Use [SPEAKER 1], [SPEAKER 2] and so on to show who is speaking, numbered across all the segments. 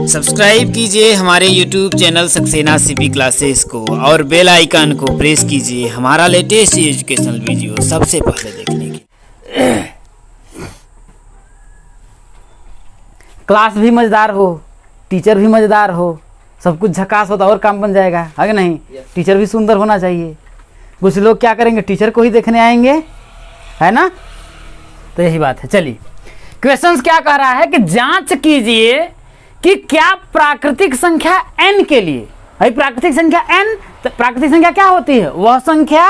[SPEAKER 1] Subscribe कीजिए हमारे YouTube channel Saxena CP classes को और बेल आइकन को प्रेस कीजिए हमारा लेटेस्ट एजुकेशनल वीडियो सबसे पहले देखने के।
[SPEAKER 2] क्लास भी मज़ेदार हो, टीचर भी मज़ेदार हो, सब कुछ झकास होता और काम बन जाएगा, है कि नहीं? टीचर भी सुंदर होना चाहिए। कुछ लोग क्या करेंगे, टीचर को ही देखने आएंगे, है ना? तो यही बात है। चलिए, क्वेश्चंस क्या कह रहा है कि जांच कीजिए कि क्या प्राकृतिक संख्या n के लिए, भाई प्राकृतिक संख्या n, तो प्राकृतिक संख्या क्या होती है? वह संख्या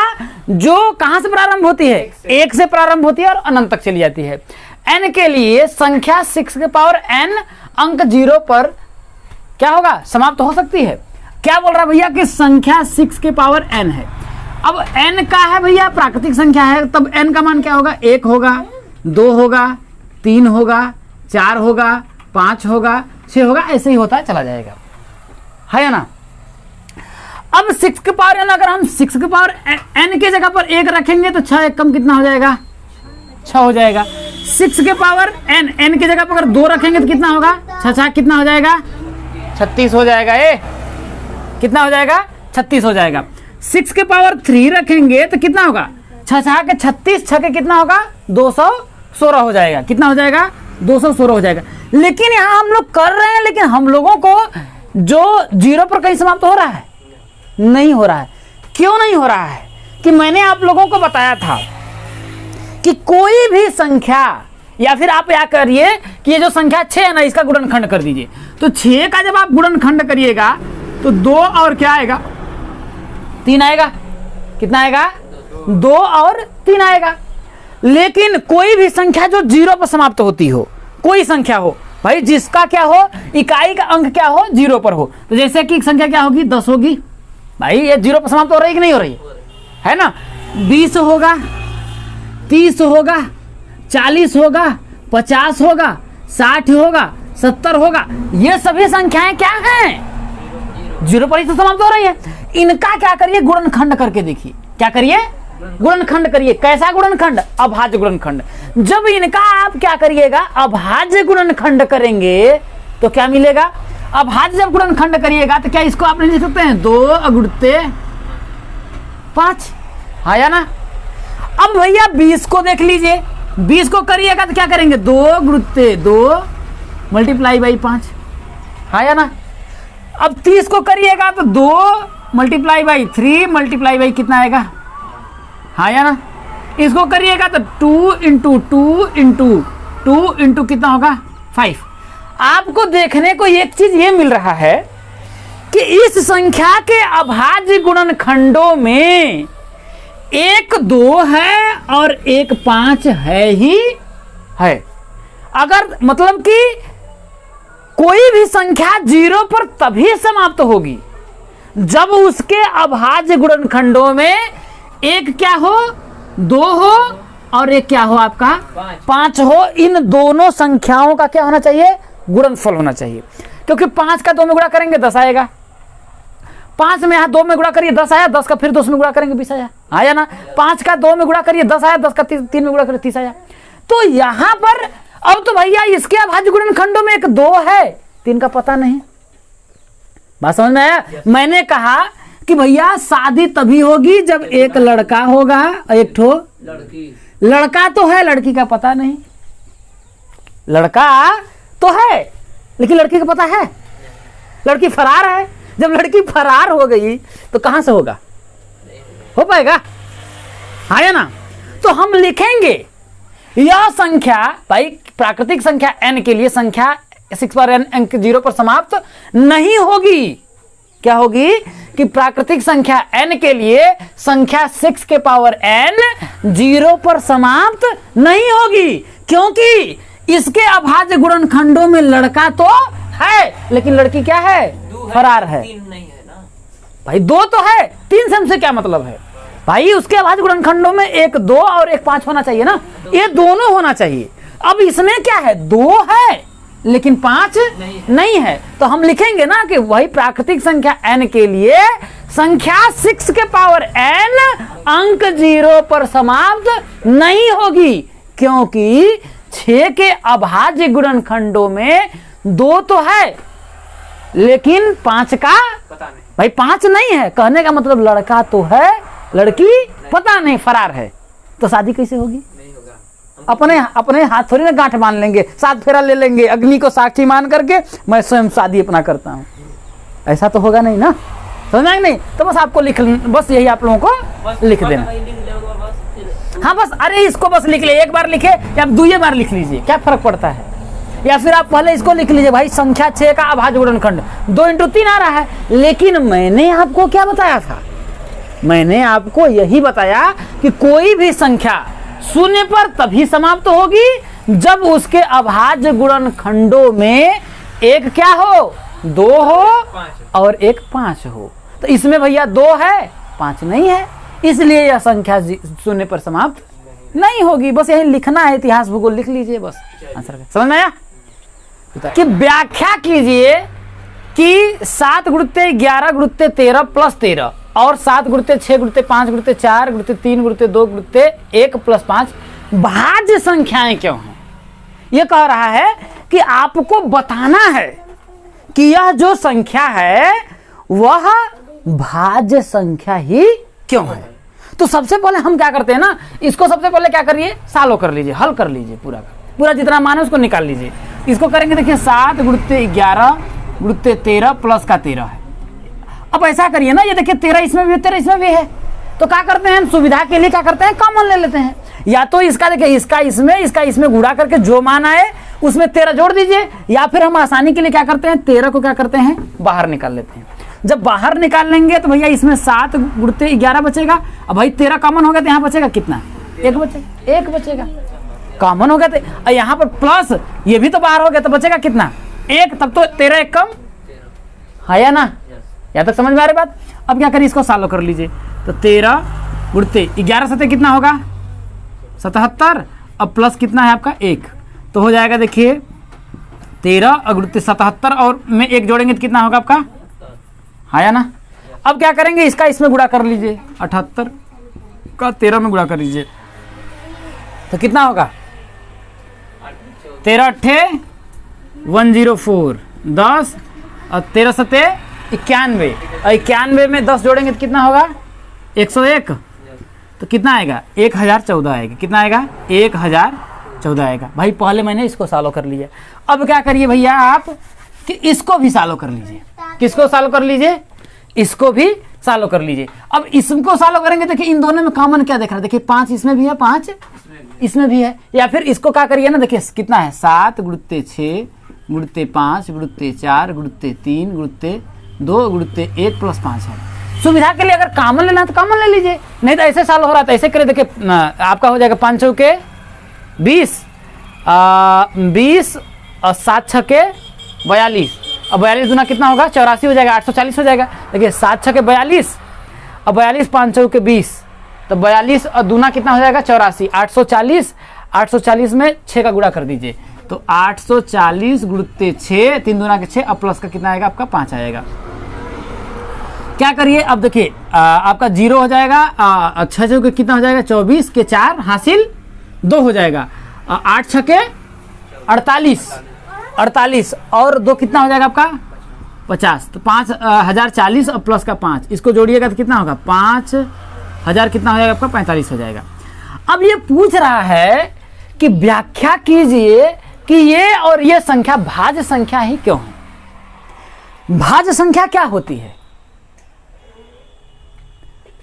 [SPEAKER 2] जो कहां से प्रारंभ होती है? एक से प्रारंभ होती है और अनंत तक चली जाती है। n के लिए संख्या 6 के पावर n अंक 0 पर क्या होगा? समाप्त हो सकती है। क्या बोल रहा है भैया कि संख्या 6 के पावर n है। अब n का है भैया, प्राकृतिक संख्या है, तब n का मान क्या होगा? 1 होगा, 2 होगा, 3 होगा, 4 होगा, 5 होगा, 6 होगा, ऐसे ही होता चला जाएगा, है ना? अब 6 के पावर n, अगर हम 6 के पावर n के जगह पर 1 रखेंगे तो 6 कम कितना हो जाएगा? 6 हो जाएगा। 6 के पावर n के जगह पर अगर 2 रखेंगे तो कितना होगा? 6 कितना हो जाएगा? 36 हो जाएगा। कितना हो जाएगा? 36 हो जाएगा। 6 के पावर 3 रखेंगे तो कितना होगा? 6 के 36, 6 के कितना होगा? 216 हो जाएगा। कितना हो जाएगा? 216 हो जाएगा। लेकिन यहाँ हम लोग कर रहे हैं, लेकिन हम लोगों को जो 0 पर कहीं समाप्त हो रहा है? नहीं हो रहा है। क्यों नहीं हो रहा है? कि मैंने आप लोगों को बताया था कि कोई भी संख्या, या फिर आप क्या करिए कि ये जो संख्या 6 है ना, इसका गुणनखंड कर दीजिए। तो 6 का जब आप गुणनखंड करिएगा तो 2 और क्या आएगा? 3 आएगा। कितना आएगा? 2 और 3 आएगा। लेकिन कोई भी संख्या जो 0 पर समाप्त होती हो, कोई संख्या हो भाई, जिसका क्या हो, इकाई का अंक क्या हो? 0 पर हो। तो जैसे कि संख्या क्या होगी? 10 होगी। भाई ये 0 पर समाप्त हो रही कि नहीं हो रही है ना? 20 होगा, 30 होगा, 40 होगा, 50 होगा, 60 होगा, 70 होगा। ये सभी संख्याएं क्या हैं? 0 पर ही तो समाप्त हो रही है। इनका क्या करिए? गुणनखंड करके देखिए। क्या करिए? गुणनखंड करिए। कैसा गुणनखंड? अभाज्य गुणनखंड। जब इनका आप क्या करिएगा? अभाज्य गुणनखंड करेंगे तो क्या मिलेगा? अभाज्य जब गुणनखंड करिएगा तो क्या इसको आप लिख सकते हैं? 2 अगुणते 5, आया ना? अब भैया 20 को देख लीजिए। 20 को करिएगा तो क्या करेंगे? 2 गुणते 2 मल्टीप्लाई बाई 5, आया ना? अब 30 को करिएगा तो 2 मल्टीप्लाई बाई 3 मल्टीप्लाई बाई कितना आएगा? आया ना? इसको करिएगा तो 2 इंटू 2 इंटू 2 इंटू कितना होगा? 5। आपको देखने को एक चीज ये मिल रहा है कि इस संख्या के अभाज्य गुणनखंडों में एक 2 है और एक 5 है ही है। अगर मतलब कि कोई भी संख्या 0 पर तभी समाप्त होगी जब उसके अभाज्य गुणनखंडों में एक क्या हो? 2 हो और एक क्या हो? आपका 5 हो। इन दोनों संख्याओं का क्या होना चाहिए? गुणनफल होना चाहिए। क्योंकि 5 का 2 में गुणा करेंगे 10 आएगा। 5 में यहाँ 2 में गुणा करिए 10 आया, 10 का फिर 2 में गुणा करेंगे 20 आया, आया ना? 5 का 2 में गुणा करिए 10 आया, 10 का 3 में गुणा करिए 30 आया। तो यहाँ पर अब तो भैया इसके अभाज्य गुणनखंडों में एक 2 है, 3 का पता नहीं। बात समझ में आया? मैंने कहा कि भैया शादी तभी होगी जब एक लड़का होगा और एक ठो लड़की। लड़का तो है, लड़की का पता नहीं। लड़का तो है लेकिन लड़की का पता है? लड़की फरार है। जब लड़की फरार हो गई तो कहां से होगा? हो पाएगा? आया ना? तो हम लिखेंगे यह संख्या, भाई प्राकृतिक संख्या n के लिए संख्या 6 पर n अंक 0 पर समाप्त नहीं होगी। क्या होगी? कि प्राकृतिक संख्या n के लिए संख्या 6 के पावर n 0 पर समाप्त नहीं होगी, क्योंकि इसके अभाज्य गुणनखंडों में लड़का तो है लेकिन लड़की क्या है? फरार है।
[SPEAKER 3] 3 नहीं है ना
[SPEAKER 2] भाई? 2 तो है, 3 से हमसे क्या मतलब है? भाई उसके अभाज्य गुणनखंडों में एक 2 और एक 5 होना चाहिए ना? ये दोनों होना चाहिए। अब इसमें क्या है? 2 है लेकिन 5 नहीं है। तो हम लिखेंगे ना कि वही प्राकृतिक संख्या n के लिए संख्या 6 के पावर n अंक 0 पर समाप्त नहीं होगी, क्योंकि 6 के अभाज्य गुणनखंडों में 2 तो है लेकिन 5 का भाई 5 नहीं है। कहने का मतलब लड़का तो है, लड़की पता नहीं, फरार है। तो शादी कैसे होगी? अपने हाथ थोड़ी ना गांठ बांध लेंगे, 7 फेरा ले लेंगे, अग्नि को साक्षी मान करके मैं स्वयं शादी अपना करता हूँ, ऐसा तो होगा नहीं ना, समझा नहीं? तो बस आपको बस यही आप लोगों को लिख देना। हाँ बस, अरे इसको बस लिख ले, एक बार लिखे या 2 बार लिख लीजिए, क्या फर्क पड़ता है? या फिर आप पहले इसको लिख लीजिए, भाई संख्या 6 का अभाज्य गुणनखंड 2 × 3 आ रहा है। लेकिन मैंने आपको क्या बताया था? मैंने आपको यही बताया कि कोई भी संख्या शून्य पर तभी समाप्त होगी जब उसके अभाज्य गुणनखंडों में एक क्या हो, 2 हो और एक 5 हो। तो इसमें भैया 2 है, 5 नहीं है, इसलिए यह संख्या शून्य पर समाप्त नहीं होगी। बस यही लिखना है, इतिहास भूगोल लिख लीजिए, बस आंसर समझ में आया? कि व्याख्या कीजिए कि 7 × 11 × 13 + 13 और 7 × 6 × 5 × 4 × 3 × 2 × 1 + 5 भाज्य संख्याएं क्यों हैं? यह कह रहा है कि आपको बताना है कि यह जो संख्या है वह भाज्य संख्या ही क्यों है। तो सबसे पहले हम क्या करते हैं ना, इसको सबसे पहले क्या करिए, सॉल्व कर लीजिए, हल कर लीजिए, पूरा जितना मान है उसको निकाल लीजिए। इसको करेंगे, देखिए 7 × 11 × 13 प्लस का 13 है। अब ऐसा करिए ना, ये देखिए 13 इसमें भी है, 13 इसमें भी है, तो क्या करते हैं हम सुविधा के लिए क्या करते हैं, कॉमन ले लेते हैं। या तो इसका देखिए, इसका इसमें गुणा करके जो मान आए उसमें 13 जोड़ दीजिए, या फिर हम आसानी के लिए क्या करते हैं, 13 को क्या करते हैं, बाहर निकाल लेते हैं। जब बाहर निकाल लेंगे तो भैया इसमें 7 × 11 बचेगा। अब भाई 13 कॉमन हो गया तो यहाँ बचेगा कितना, 1 बचेगा, कॉमन हो गया तो यहाँ पर प्लस ये भी तो बाहर हो गया तो बचेगा कितना, 1। तब तो 13 1 कम है या ना? यहाँ तक समझ में आ रही बात? अब क्या करिए, इसको सॉल्व कर लीजिए। तो 13 × 11 7 कितना होगा, 77। अब प्लस कितना है आपका, 1, तो हो जाएगा देखिए 13 × 77 और में 1 जोड़ेंगे तो कितना होगा आपका, है या ना? अब क्या करेंगे, इसका इसमें गुणा कर लीजिए, 78 का 13 में गुणा कर लीजिए तो कितना होगा, 13 8 104 10 और 13 7 91 और 91 में 10 जोड़ेंगे तो कितना होगा, 101। तो कितना आएगा, 1014 आएगा। कितना आएगा, 1014 आएगा। भाई पहले मैंने इसको सॉल्व कर लिया। अब क्या करिए भैया आप कि इसको भी सॉल्व कर लीजिए। किसको सॉल्व कर लीजिए, इसको भी सॉल्व कर लीजिए। अब इसको सॉल्व करेंगे, देखिए इन दोनों में कॉमन क्या देख रहा है, देखिए 5 इसमें भी है, 5 इसमें भी है। या फिर इसको क्या करिए ना, देखिए कितना है, 7 × 6 × 5 × 4 × 3 × 2 × 1 + 5 है। सुविधा के लिए अगर कॉमन लेना है तो कॉमन ले लीजिए, नहीं तो ऐसे सॉल्व हो रहा था, ऐसे करिए। देखिए आपका हो जाएगा 5 चौके 20 20 और 7 छक्के 42। अब 42 दूना कितना होगा, 84 हो जाएगा, 840 हो जाएगा। देखिए 7 छक्के 42 और 42 5 चौके 20, तो 42 और दूना कितना हो जाएगा, 84, 840। 840 में 6 का गुणा कर दीजिए, तो 840 × 6 3 दूना के 6, अब प्लस का कितना आएगा आपका, 5 आएगा। क्या करिए, अब देखिए आपका 0 हो जाएगा, 6 चौके कितना हो जाएगा, 24 के 4 हासिल 2 हो जाएगा, 8 छक्के 48 और 2 कितना हो जाएगा आपका, 50। तो 5040 और प्लस का 5, इसको जोड़िएगा तो कितना होगा, 5000 कितना हो जाएगा आपका, 45 हो जाएगा। अब ये पूछ रहा है कि व्याख्या कीजिए कि ये और ये संख्या भाज्य संख्या ही क्यों है। भाज्य संख्या क्या होती है,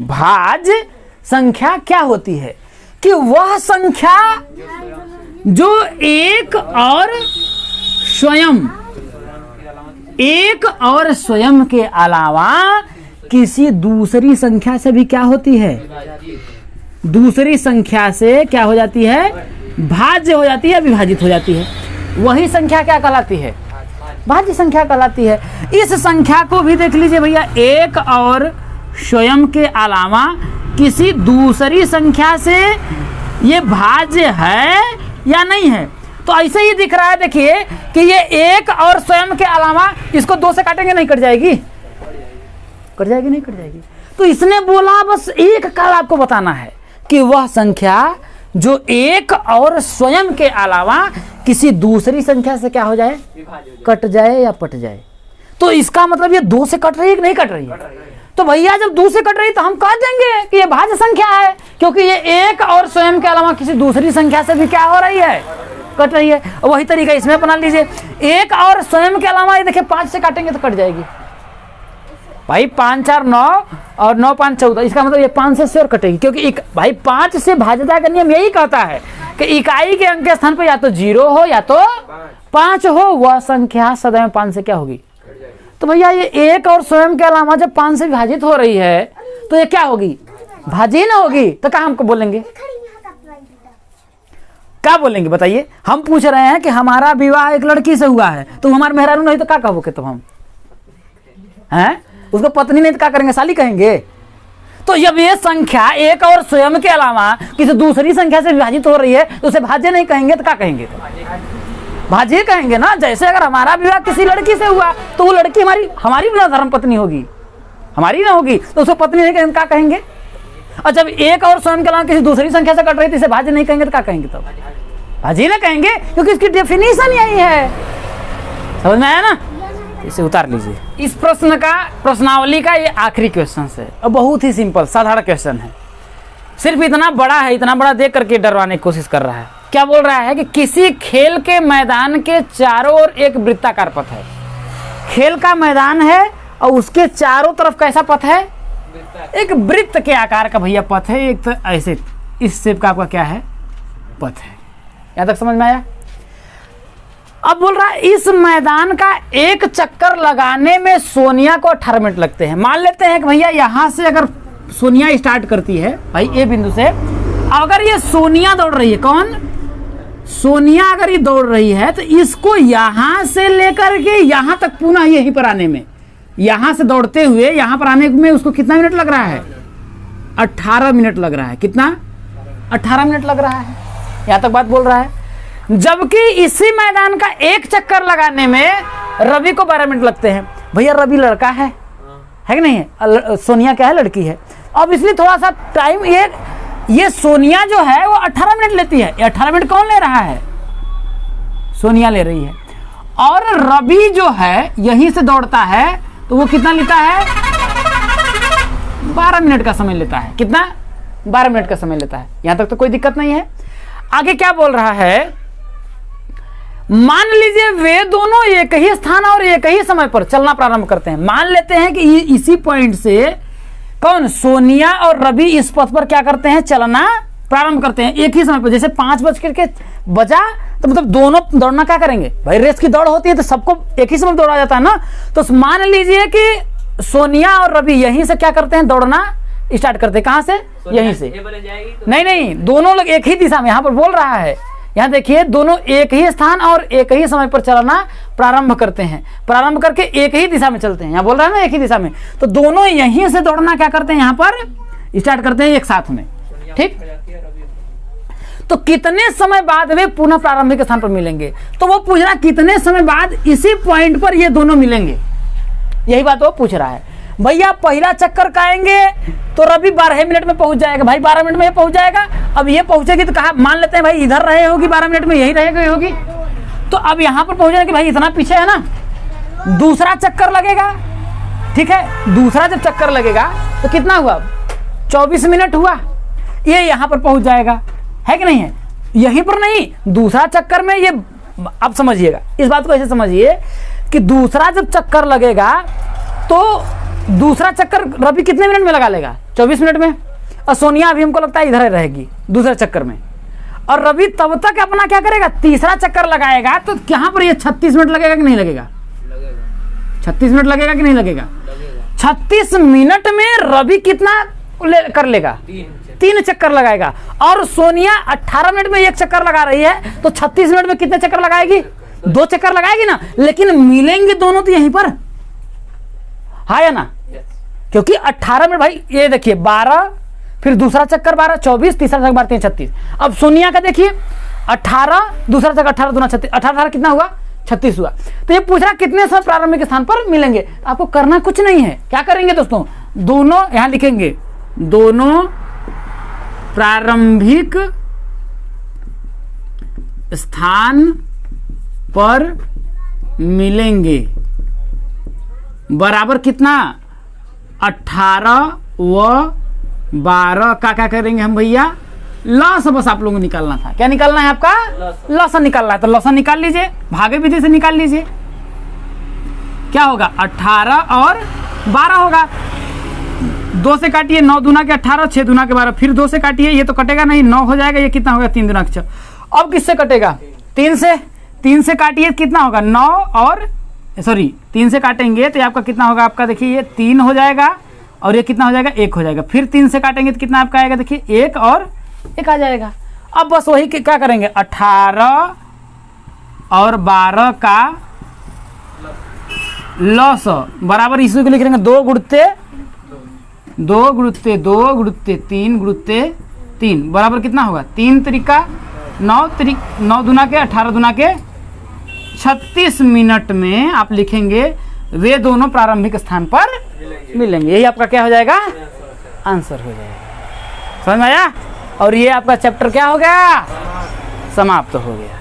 [SPEAKER 2] भाज्य संख्या क्या होती है कि वह संख्या जो एक और स्वयं के अलावा किसी दूसरी संख्या से भी क्या होती है, दूसरी संख्या से क्या हो जाती है, भाज्य हो जाती है, विभाजित हो जाती है। वही संख्या क्या कहलाती है, भाज्य संख्या कहलाती है। इस संख्या को भी देख लीजिए भैया, एक और स्वयं के अलावा किसी दूसरी संख्या से ये भाज्य है या नहीं है। तो ऐसे ही दिख रहा है, देखिए कि ये एक और स्वयं के अलावा, इसको 2 से काटेंगे नहीं कट जाएगी, कट जाएगी नहीं कट जाएगी। तो इसने बोला बस एक काल आपको बताना है कि वह संख्या जो एक और स्वयं के अलावा किसी दूसरी संख्या से क्या हो जाए, कट जाए या पट जाए। तो इसका मतलब ये 2 से कट रही है कि नहीं कट रही है? तो भैया जब 2 से कट रही है तो हम कह देंगे कि ये भाज्य संख्या है, क्योंकि ये एक और स्वयं के अलावा किसी दूसरी संख्या से भी क्या हो रही है, कट रही है। वही तरीका इसमें अपना लीजिए, एक और स्वयं के अलावा ये देखिए 5 से काटेंगे तो कट जाएगी भाई, 5 4 9 और 9 5 14, इसका मतलब ये 5 से श्योर कटेगी, क्योंकि भाई 5 से भाज्यता का नियम यही कहता है कि इकाई के अंक के स्थान पर या तो 0 हो या तो 5 हो, वह संख्या सदैव 5 से क्या होगी। तो भैया ये एक और स्वयं के अलावा जब 5 से विभाजित हो रही है तो ये क्या होगी, भाज्य ना होगी। तो क्या हमको बोलेंगे, क्या बोलेंगे बताइए? हम पूछ रहे हैं कि हमारा विवाह एक लड़की से हुआ है, तो हमारे मेहरारू नहीं तो क्या कहोगे, तो हम हैं उसको पत्नी नहीं तो क्या करेंगे, साली कहेंगे। तो जब ये संख्या एक और स्वयं के अलावा किसी दूसरी संख्या से विभाजित हो रही है तो उसे भाज्य नहीं कहेंगे तो क्या कहेंगे, तो भाज्य कहेंगे ना। जैसे अगर हमारा विवाह किसी लड़की से हुआ तो वो लड़की हमारी बिना धर्म पत्नी होगी, हमारी ना होगी, तो उसको पत्नी नहीं कहेंगे, क्या कहेंगे। और जब एक और स्वयं के अलावा किसी दूसरी संख्या से कट रही है तो इसे भाज्य नहीं कहेंगे तो क्या कहेंगे, तब भाज्य ना कहेंगे, क्योंकि इसकी डेफिनेशन यही है। समझ में आया ना? इसे उतार लीजिए। इस प्रश्न का प्रश्नावली का ये आखिरी क्वेश्चन है और बहुत ही सिंपल साधारण क्वेश्चन है, सिर्फ इतना बड़ा है, इतना बड़ा देख करके डरवाने की कोशिश कर रहा है। क्या बोल रहा है कि किसी खेल के मैदान के चारों ओर एक वृत्ताकार पथ है। खेल का मैदान है और उसके चारों तरफ कैसा पथ है, एक वृत्त के आकार का भैया पथ है, एक तो ऐसे इस शेप का आपका क्या है, पथ है। यहां तक समझ में आया? अब बोल रहा है इस मैदान का एक चक्कर लगाने में सोनिया को 18 मिनट लगते हैं। मान लेते हैं कि भैया यहां से अगर सोनिया स्टार्ट करती है भाई ए बिंदु से, अगर ये सोनिया दौड़ रही है, कौन, सोनिया अगर ये दौड़ रही है तो इसको यहां से लेकर के यहां तक पुनः यहीं पर आने में, यहां से दौड़ते हुए यहां पर आने में उसको कितना मिनट लग रहा है, 18 मिनट लग रहा है। कितना, 18 मिनट लग रहा है। यहां तक बात बोल रहा है। जबकि इसी मैदान का एक चक्कर लगाने में रवि को 12 मिनट लगते हैं। भैया रवि लड़का है कि नहीं है, सोनिया क्या है, लड़की है। अब इसलिए थोड़ा सा टाइम ये सोनिया जो है वो 18 मिनट लेती है। 18 मिनट कौन ले रहा है, सोनिया ले रही है। और रवि जो है यहीं से दौड़ता है तो वो कितना लेता है, 12 मिनट का समय लेता है। कितना, 12 मिनट का समय लेता है। यहां तक तो कोई दिक्कत नहीं है। आगे क्या बोल रहा है, मान लीजिए वे दोनों एक ही स्थान और एक ही समय पर चलना प्रारंभ करते हैं। मान लेते हैं कि इसी पॉइंट से कौन, सोनिया और रवि इस पथ पर क्या करते हैं, चलना प्रारंभ करते हैं एक ही समय पर। जैसे 5 बजा तो मतलब दोनों दौड़ना क्या करेंगे भाई, रेस की दौड़ होती है तो सबको एक ही समय दौड़ा जाता है ना। तो मान लीजिए कि सोनिया और रवि यहीं से क्या करते हैं, दौड़ना स्टार्ट करते हैं। कहां से, यहीं से। नहीं, दोनों लोग एक ही दिशा में, यहां पर बोल रहा है, यहां देखिए दोनों एक ही स्थान और एक ही समय पर चलना प्रारंभ करते हैं। प्रारंभ करके एक ही दिशा में चलते हैं, यहां बोल रहा है ना एक ही दिशा में। तो दोनों यहीं से दौड़ना क्या करते हैं, यहां पर स्टार्ट करते हैं एक साथ में। ठीक, तो कितने समय बाद वे पुनः प्रारंभिक स्थान पर मिलेंगे। तो वो पूछ रहा है कितने समय बाद इसी पॉइंट पर ये दोनों मिलेंगे, यही बात वो पूछ रहा है। भैया पहला चक्कर काएंगे तो रवि 12 मिनट में पहुंच जाएगा भाई, 12 मिनट में ये पहुंच जाएगा। अब ये पहुंचेगी तो कहा, मान लेते हैं भाई इधर रहे होगी 12 मिनट में, यही रहेगी होगी। तो अब यहां पर पहुंचने के भाई इतना पीछे है ना, दूसरा चक्कर लगेगा। ठीक है, दूसरा जब चक्कर लगेगा तो कितना हुआ, 24 मिनट हुआ। ये यहां पर पहुंच जाएगा, है कि नहीं है। यहीं पर नहीं, दूसरा चक्कर में ये, अब समझिएगा इस बात को, ऐसे समझिए कि दूसरा जब चक्कर लगेगा तो दूसरा चक्कर रवि कितने मिनट में लगा लेगा, 24 मिनट में। और सोनिया अभी हमको लगता है इधर ही रहेगी दूसरे चक्कर में। और रवि तब तक अपना क्या करेगा, तीसरा चक्कर लगाएगा। तो यहाँ पर ये 36 मिनट लगेगा कि नहीं लगेगा, 36 मिनट लगेगा कि नहीं लगेगा। 36 मिनट में रवि कितना कर लेगा, 3 चक्कर लगाएगा। और सोनिया 18 मिनट में 1 चक्कर लगा रही है, तो 36 मिनट में कितने चक्कर लगाएगी, 2 चक्कर लगाएगी ना। लेकिन मिलेंगे दोनों तो यहीं पर, हाँ या ना। क्योंकि 18 मिनट भाई, ये देखिए 12, फिर दूसरा चक्कर 12, 24, तीसरा चक्कर 12, 3, 36। अब सोनिया का देखिए 18, दूसरा चक्कर 18 दूना 36, 18 कितना हुआ, 36 हुआ। तो ये पूछ रहा कितने समय प्रारंभिक स्थान पर मिलेंगे। आपको करना कुछ नहीं है, क्या करेंगे दोस्तों, दोनों यहां लिखेंगे, दोनों प्रारंभिक स्थान पर मिलेंगे। बराबर कितना 18 व 12 का क्या करेंगे हम भैया, लॉस बस आप लोगों को निकालना था। क्या निकालना है आपका, लॉसन निकालना है। तो लॉसन निकाल लीजिए, भागे विधि से निकाल लीजिए। क्या होगा 18 और 12 होगा। 2 से काटिए, 9 दूना के 18, 6 दूना के 12, फिर 2 से काटिए, ये तो कटेगा नहीं, 9 हो जाएगा। ये कितना होगा 3 दूना के 6। अब किससे कटेगा 3 से, 3 से काटिए कितना होगा 9 और सॉरी 3 से काटेंगे तो आपका कितना होगा, आपका देखिए ये 3 हो जाएगा और ये कितना हो जाएगा 1 हो जाएगा। फिर 3 से काटेंगे तो कितना आपका आएगा, देखिए 1 और 1 आ जाएगा। अब बस वही क्या करेंगे 18 और 12 का लॉस बराबर इसी को लिख लेंगे 2 गुणते 2 गुणते 2 गुणते 3 गुणते 3 बराबर कितना होगा 3 त्रिका 9 दूना के 18 दूना के 36 मिनट में आप लिखेंगे वे दोनों प्रारंभिक स्थान पर मिलेंगे। यही आपका क्या हो जाएगा, आंसर हो जाएगा। समझ में आया। और ये आपका चैप्टर क्या हो गया, समाप्त हो गया।